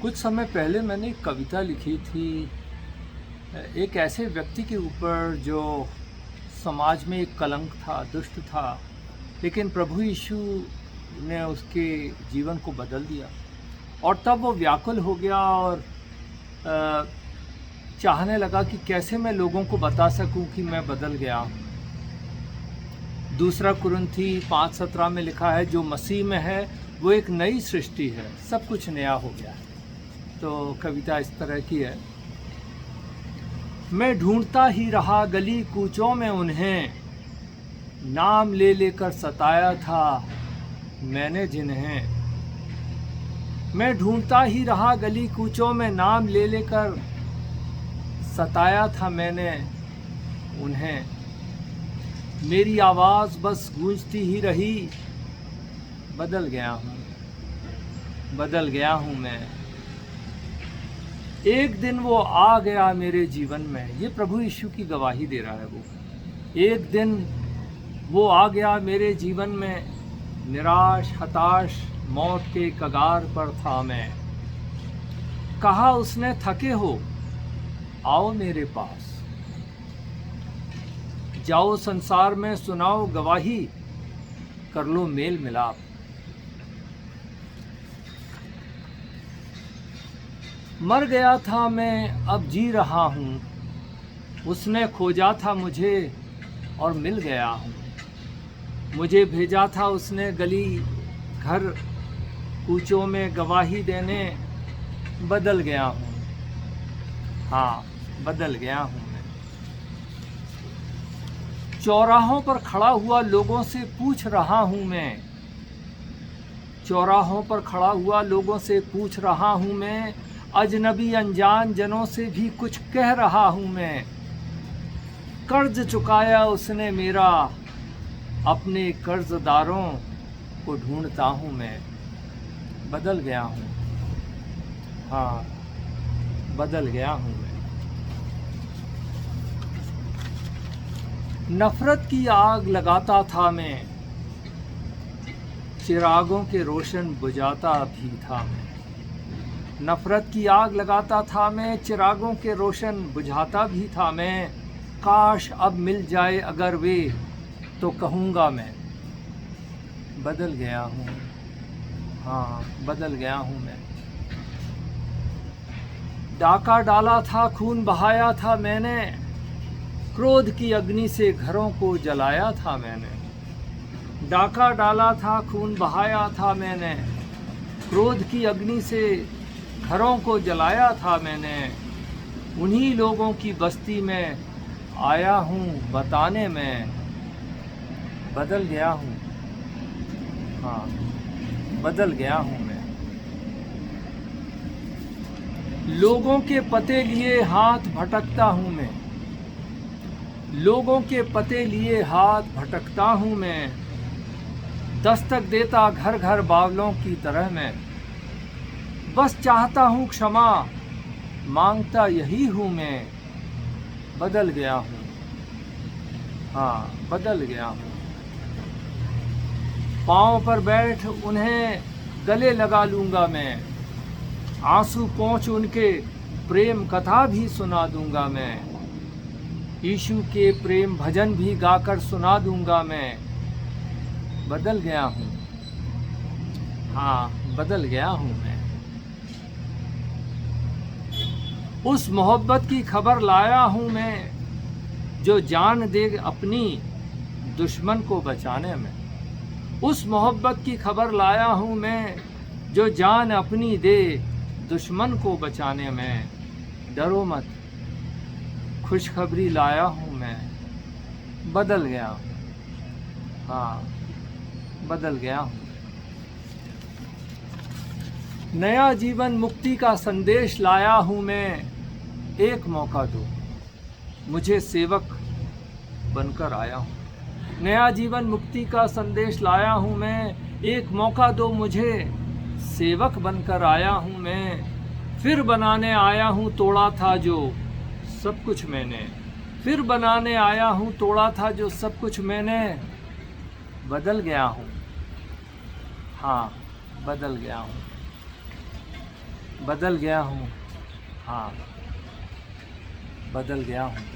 कुछ समय पहले मैंने एक कविता लिखी थी एक ऐसे व्यक्ति के ऊपर जो समाज में एक कलंक था, दुष्ट था, लेकिन प्रभु यीशु ने उसके जीवन को बदल दिया। और तब वो व्याकुल हो गया और अ, चाहने लगा कि कैसे मैं लोगों को बता सकूं कि मैं बदल गया। दूसरा कुरिन्थी 5:17 में लिखा है, जो मसीह में है वो एक नई सृष्टि है, सब कुछ नया हो गया है। तो कविता इस तरह की है। मैं ढूंढता ही रहा गली कूचों में उन्हें, नाम ले लेकर सताया था मैंने जिन्हें। मैं ढूंढता ही रहा गली कूचों में, नाम ले लेकर सताया था मैंने उन्हें। मेरी आवाज़ बस गूंजती ही रही, बदल गया हूँ, बदल गया हूँ मैं। एक दिन वो आ गया मेरे जीवन में, ये प्रभु यीशु की गवाही दे रहा है वो। एक दिन वो आ गया मेरे जीवन में, निराश हताश मौत के कगार पर था मैं। कहा उसने, थके हो आओ मेरे पास, जाओ संसार में सुनाओ गवाही, कर लो मेल मिलाप। मर गया था मैं अब जी रहा हूँ, उसने खोजा था मुझे और मिल गया हूँ। मुझे भेजा था उसने गली घर कूचों में गवाही देने, बदल गया हूँ, हाँ बदल गया हूँ मैं। चौराहों पर खड़ा हुआ लोगों से पूछ रहा हूँ मैं, चौराहों पर खड़ा हुआ लोगों से पूछ रहा हूँ मैं, अजनबी अनजान जनों से भी कुछ कह रहा हूँ मैं। कर्ज चुकाया उसने मेरा, अपने कर्जदारों को ढूंढता हूँ मैं, बदल गया हूँ, हाँ बदल गया हूँ मैं। नफरत की आग लगाता था मैं, चिरागों के रोशन बुझाता भी था मैं। नफरत की आग लगाता था मैं, चिरागों के रोशन बुझाता भी था मैं। काश अब मिल जाए अगर वे, तो कहूँगा मैं, बदल गया हूँ, हाँ बदल गया हूँ मैं। डाका डाला था खून बहाया था मैंने, क्रोध की अग्नि से घरों को जलाया था मैंने। डाका डाला था खून बहाया था मैंने, क्रोध की अग्नि से घरों को जलाया था मैंने। उन्हीं लोगों की बस्ती में आया हूँ बताने में, बदल गया हूँ, हाँ बदल गया हूँ मैं। लोगों के पते लिए हाथ भटकता हूँ मैं, लोगों के पते लिए हाथ भटकता हूँ मैं। दस्तक देता घर घर बावलों की तरह मैं, बस चाहता हूँ क्षमा मांगता यही हूँ मैं, बदल गया हूँ, हाँ बदल गया हूँ। पाँव पर बैठ उन्हें गले लगा लूँगा मैं, आंसू पोंछ उनके प्रेम कथा भी सुना दूँगा मैं। यीशु के प्रेम भजन भी गाकर सुना दूँगा मैं, बदल गया हूँ, हाँ बदल गया हूँ मैं। उस मोहब्बत की खबर लाया हूँ मैं, जो जान दे अपनी दुश्मन को बचाने में। उस मोहब्बत की खबर लाया हूँ मैं, जो जान अपनी दे दुश्मन को बचाने में। डरो मत खुशखबरी लाया हूँ मैं, बदल गया हूँ, हाँ बदल गया हूँ। नया जीवन मुक्ति का संदेश लाया हूँ मैं, एक मौका दो मुझे सेवक बनकर आया हूँ। नया जीवन मुक्ति का संदेश लाया हूँ मैं, एक मौका दो मुझे सेवक बनकर आया हूँ मैं। फिर बनाने आया हूँ तोड़ा था जो सब कुछ मैंने, फिर बनाने आया हूँ तोड़ा था जो सब कुछ मैंने, बदल गया हूँ, हाँ बदल गया हूँ। बदल गया हूँ, हाँ बदल गया हूँ।